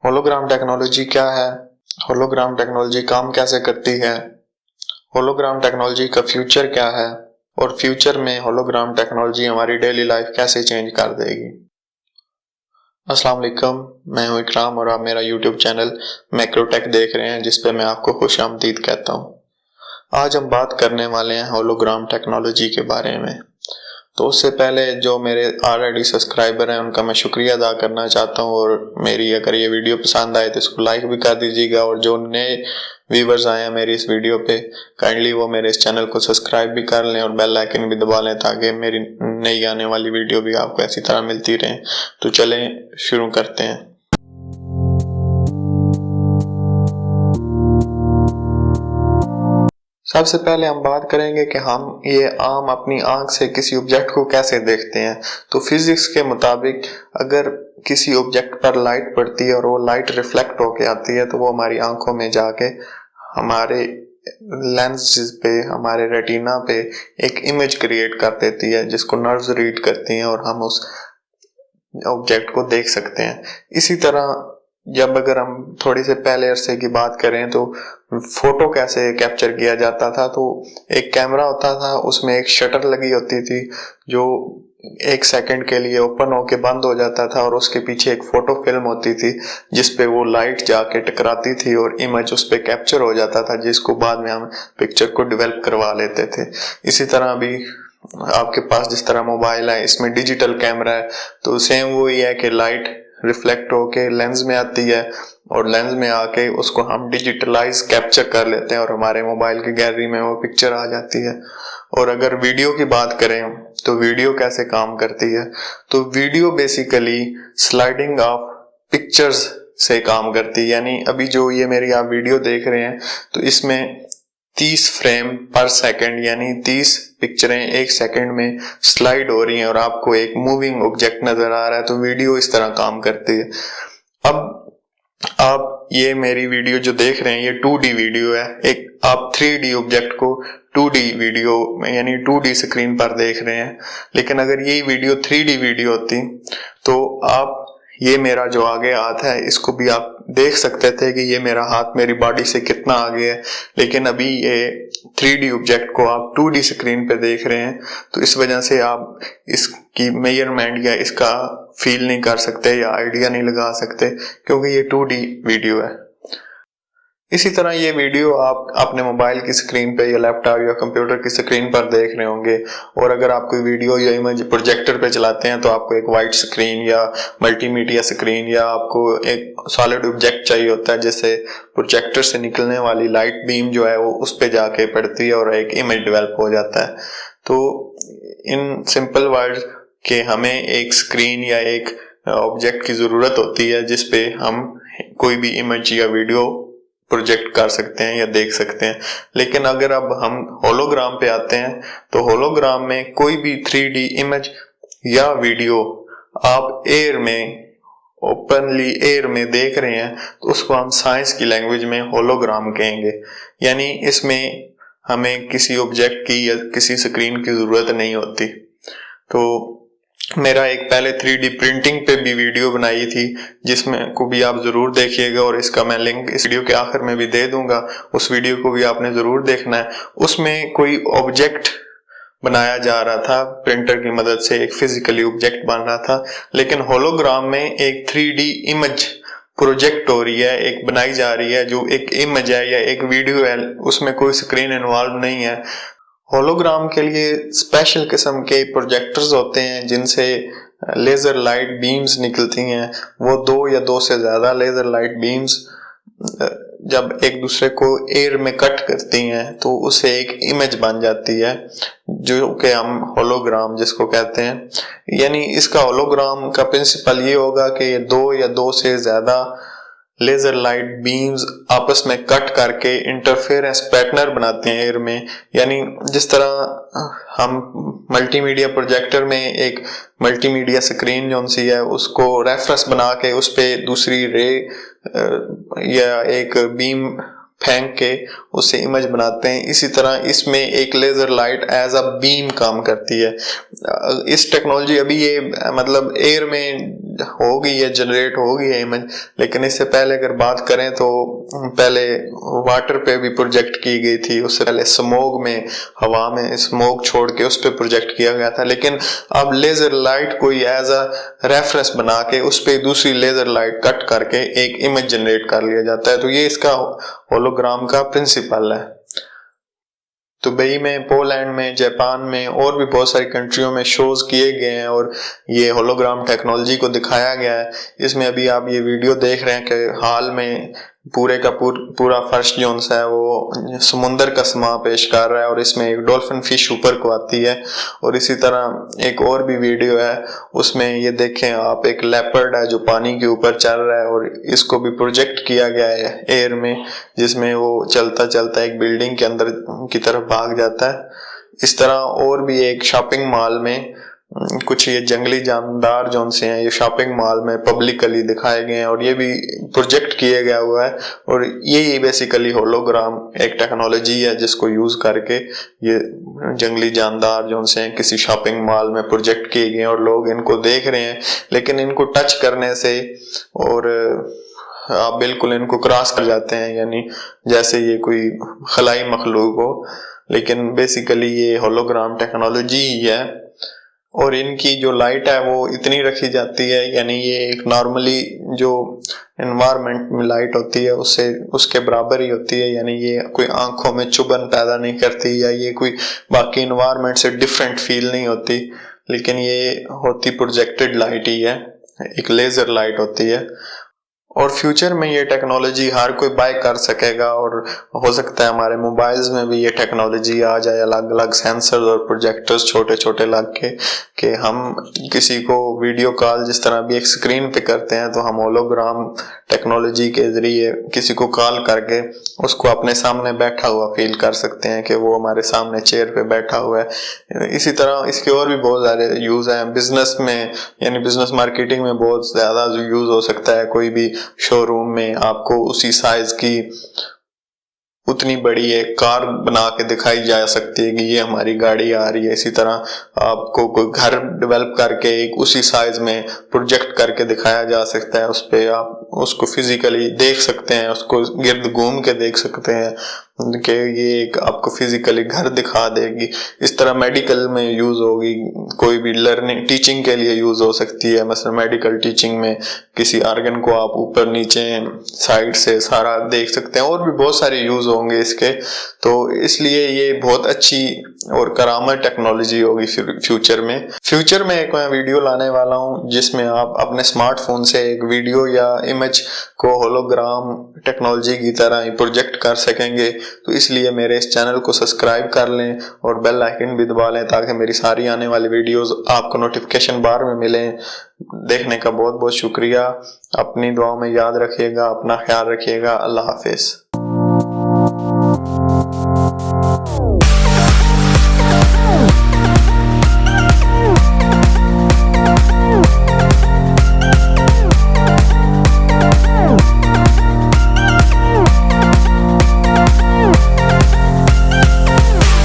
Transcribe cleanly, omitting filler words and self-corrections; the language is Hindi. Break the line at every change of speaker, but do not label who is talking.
होलोग्राम टेक्नोलॉजी क्या है, होलोग्राम टेक्नोलॉजी काम कैसे करती है, होलोग्राम टेक्नोलॉजी का फ्यूचर क्या है और फ्यूचर में होलोग्राम टेक्नोलॉजी हमारी डेली लाइफ कैसे चेंज कर देगी। अस्सलाम वालेकुम, मैं हूं इकराम और आप मेरा यूट्यूब चैनल मैक्रोटेक देख रहे हैं, जिस पे मैं आपको खुशामदीद कहता हूं। आज हम बात करने वाले हैं होलोग्राम टेक्नोलॉजी के बारे में। तो उससे पहले जो मेरे ऑलरेडी सब्सक्राइबर हैं उनका मैं शुक्रिया अदा करना चाहता हूं, और मेरी अगर ये वीडियो पसंद आए तो इसको लाइक भी कर दीजिएगा, और जो नए व्यूवर्स आए हैं मेरी इस वीडियो पे काइंडली वो मेरे इस चैनल को सब्सक्राइब भी कर लें और बेल आइकन भी दबा लें, ताकि मेरी नई आने वाली वीडियो भी आपको ऐसी तरह मिलती रहे। तो चलें शुरू करते हैं। सबसे पहले हम बात करेंगे कि हम ये आम अपनी आंख से किसी ऑब्जेक्ट को कैसे देखते हैं। तो फिजिक्स के मुताबिक अगर किसी ऑब्जेक्ट पर लाइट पड़ती है और वो लाइट रिफ्लेक्ट होके आती है तो वो हमारी आंखों में जाके हमारे लेंस पे, हमारे रेटिना पे एक इमेज क्रिएट कर देती है, जिसको नर्व्स रीड करती हैं और हम उस ऑब्जेक्ट को देख सकते हैं। इसी तरह जब अगर हम थोड़ी से पहले अरसे की बात करें तो फोटो कैसे कैप्चर किया जाता था, तो एक कैमरा होता था, उसमें एक शटर लगी होती थी जो 1 सेकंड के लिए ओपन होके बंद हो जाता था, और उसके पीछे एक फोटो फिल्म होती थी जिसपे वो लाइट जाके टकराती थी और इमेज उस पे कैप्चर हो जाता था, जिसको बाद में हम पिक्चर को डेवलप करवा लेते थे। इसी तरह भी आपके पास जिस तरह मोबाइल है, इसमें डिजिटल कैमरा है, तो सेम वही है कि लाइट रिफ्लेक्ट होके लेंस में आती है और लेंस में आके उसको हम डिजिटलाइज कैप्चर कर लेते हैं और हमारे मोबाइल की गैलरी में वो पिक्चर आ जाती है। और अगर वीडियो की बात करें तो वीडियो कैसे काम करती है, तो video basically sliding of pictures से काम करती है। यानी अभी जो ये मेरी आप वीडियो देख रहे हैं तो इसमें 30 फ्रेम पर सेकंड यानी 30 पिक्चरें 1 सेकंड में स्लाइड हो रही हैं और आपको एक मूविंग ऑब्जेक्ट नजर आ रहा है। तो वीडियो इस तरह काम करती है। अब आप ये मेरी वीडियो जो देख रहे हैं ये 2D वीडियो है। एक आप 3D ऑब्जेक्ट को 2D वीडियो यानी 2D स्क्रीन पर देख रहे हैं, लेकिन अगर यही वीडियो 3D वीडियो होती तो आप ये मेरा जो आगे हाथ है इसको भी आप देख सकते थे कि ये मेरा हाथ मेरी बॉडी से कितना आगे है, लेकिन अभी ये 3D ऑब्जेक्ट को आप 2D स्क्रीन पे देख रहे हैं, तो इस वजह से आप इसकी मेजरमेंट या इसका फील नहीं कर सकते या आइडिया नहीं लगा सकते, क्योंकि ये 2D वीडियो है। इसी तरह ये वीडियो आप अपने मोबाइल की स्क्रीन पे या लैपटॉप या कंप्यूटर की स्क्रीन पर देख रहे होंगे, और अगर आप कोई वीडियो या इमेज प्रोजेक्टर पे चलाते हैं तो आपको एक वाइट स्क्रीन या मल्टीमीडिया स्क्रीन या आपको एक सॉलिड ऑब्जेक्ट चाहिए होता है, जैसे प्रोजेक्टर से निकलने वाली लाइट बीम जो है वो उस पे जाके पड़ती है और एक इमेज डेवलप हो जाता है। तो इन सिंपल वर्ड्स के हमें एक स्क्रीन या एक ऑब्जेक्ट की जरूरत होती है जिसपे हम कोई भी इमेज या वीडियो प्रोजेक्ट कर सकते हैं या देख सकते हैं। लेकिन अगर अब हम होलोग्राम पे आते हैं तो होलोग्राम में कोई भी 3D इमेज या वीडियो आप एयर में ओपनली एयर में देख रहे हैं तो उसको हम साइंस की लैंग्वेज में होलोग्राम कहेंगे। यानी इसमें हमें किसी ऑब्जेक्ट की या किसी स्क्रीन की जरूरत नहीं होती। तो मेरा एक पहले 3D प्रिंटिंग पे भी वीडियो बनाई थी, जिसमें को भी आप जरूर देखिएगा, और इसका मैं लिंक इस वीडियो के आखिर में भी दे दूंगा। उस वीडियो को भी आपने जरूर देखना है। उसमें कोई ऑब्जेक्ट बनाया जा रहा था प्रिंटर की मदद से, एक फिजिकली ऑब्जेक्ट बन रहा था, लेकिन होलोग्राम में एक 3D इमेज प्रोजेक्ट हो रही है, एक बनाई जा रही है जो एक इमेज है या एक वीडियो है, उसमें कोई स्क्रीन इन्वॉल्व नहीं है। होलोग्राम के लिए स्पेशल किस्म के प्रोजेक्टर्स होते हैं जिनसे लेजर लाइट बीम्स निकलती हैं। वो 2 या 2 से ज्यादा लेजर लाइट बीम्स जब एक दूसरे को एयर में कट करती हैं तो उससे एक इमेज बन जाती है, जो कि हम होलोग्राम जिसको कहते हैं। यानी इसका होलोग्राम का प्रिंसिपल ये होगा कि ये 2 या 2 से ज्यादा लेजर लाइट बीम्स आपस में कट करके इंटरफेरेंस पैटर्न बनाते हैं एयर में। यानी जिस तरह हम मल्टीमीडिया प्रोजेक्टर में एक मल्टीमीडिया स्क्रीन जो सी है उसको रेफरेंस बना के उस पे दूसरी रे या एक बीम फेंक के उससे इमेज बनाते हैं, इसी तरह इसमें एक laser light as a beam काम करती है। इस टेक्नोलॉजी अभी ये मतलब एयर में होगी है, जनरेट होगी है इमेज, लेकिन इससे पहले अगर बात करें तो पहले वाटर पे भी प्रोजेक्ट की गई थी, उससे पहले स्मोक में, हवा में स्मोक छोड़ के उस पर प्रोजेक्ट किया गया था। लेकिन अब लेजर लाइट कोई एज अ रेफरेंस बना के उस पर दूसरी लेजर लाइट कट करके एक इमेज जनरेट कर लिया जाता है। तो ये इसका होलोग्राम का प्रिंसिपल है। दुबई में, पोलैंड में, जापान में और भी बहुत सारी कंट्रियों में शोज किए गए हैं और ये होलोग्राम टेक्नोलॉजी को दिखाया गया है। इसमें अभी आप ये वीडियो देख रहे हैं कि हाल में पूरे का पूरा फर्श जो है वो समुंदर का समा पेश कर रहा है और इसमें एक डॉल्फिन फिश ऊपर को आती है। और इसी तरह एक और भी वीडियो है, उसमें ये देखें आप, एक लेपर्ड है जो पानी के ऊपर चल रहा है और इसको भी प्रोजेक्ट किया गया है एयर में, जिसमें वो चलता चलता एक बिल्डिंग के अंदर की तरफ भाग जाता है। इस तरह और भी एक शॉपिंग मॉल में कुछ ये जंगली जानदार जो से हैं ये शॉपिंग मॉल में पब्लिकली दिखाए गए हैं और ये भी प्रोजेक्ट किया गया हुआ है। और ये बेसिकली होलोग्राम एक टेक्नोलॉजी है जिसको यूज करके ये जंगली जानदार जो से हैं किसी शॉपिंग मॉल में प्रोजेक्ट किए गए हैं और लोग इनको देख रहे हैं, लेकिन इनको टच करने से और आप बिल्कुल इनको क्रॉस कर जाते हैं, यानी जैसे ये कोई खलाई मखलूक हो, लेकिन बेसिकली ये होलोग्राम टेक्नोलॉजी ही है। और इनकी जो लाइट है वो इतनी रखी जाती है, यानी ये एक नॉर्मली जो एनवायरनमेंट में लाइट होती है उससे उसके बराबर ही होती है, यानी ये कोई आंखों में चुभन पैदा नहीं करती या ये कोई बाकी एनवायरनमेंट से डिफरेंट फील नहीं होती। लेकिन ये होती प्रोजेक्टेड लाइट ही है, एक लेजर लाइट होती है। और फ्यूचर में ये टेक्नोलॉजी हर कोई बाय कर सकेगा और हो सकता है हमारे मोबाइल्स में भी ये टेक्नोलॉजी आ जाए, अलग अलग सेंसर्स और प्रोजेक्टर्स छोटे छोटे लग के कि हम किसी को वीडियो कॉल जिस तरह भी एक स्क्रीन पे करते हैं तो हम होलोग्राम टेक्नोलॉजी के जरिए किसी को कॉल करके उसको अपने सामने बैठा हुआ फील कर सकते हैं कि वो हमारे सामने चेयर पे बैठा हुआ है। इसी तरह इसके और भी बहुत सारे यूज हैं बिजनेस में, यानी बिजनेस मार्केटिंग में बहुत ज्यादा यूज हो सकता है। कोई भी शोरूम में आपको उसी साइज की उतनी बड़ी एक कार बना के दिखाई जा सकती है कि ये हमारी गाड़ी आ रही है। इसी तरह आपको कोई घर डेवलप करके एक उसी साइज में प्रोजेक्ट करके दिखाया जा सकता है, उस पे आप उसको फिजिकली देख सकते हैं, उसको गिर्द घूम के देख सकते हैं कि ये एक आपको फिजिकली घर दिखा देगी। इस तरह मेडिकल में यूज होगी, कोई भी लर्निंग टीचिंग के लिए यूज हो सकती है। मतलब मेडिकल टीचिंग में किसी आर्गन को आप ऊपर नीचे साइड से सारा देख सकते हैं, और भी बहुत सारे यूज होंगे इसके। तो इसलिए ये बहुत अच्छी और करामत टेक्नोलॉजी होगी फ्यूचर में। फ्यूचर में एक मैं वीडियो लाने वाला हूँ जिसमें आप अपने स्मार्टफोन से एक वीडियो या इमेज को होलोग्राम टेक्नोलॉजी की तरह ही प्रोजेक्ट कर सकेंगे। तो इसलिए मेरे इस चैनल को सब्सक्राइब कर लें और बेल आइकन भी दबा लें ताकि मेरी सारी आने वाली वीडियोस आपको नोटिफिकेशन बार में मिलें। देखने का बहुत बहुत शुक्रिया। अपनी दुआओं में याद रखिएगा, अपना ख्याल रखिएगा। अल्लाह हाफिज।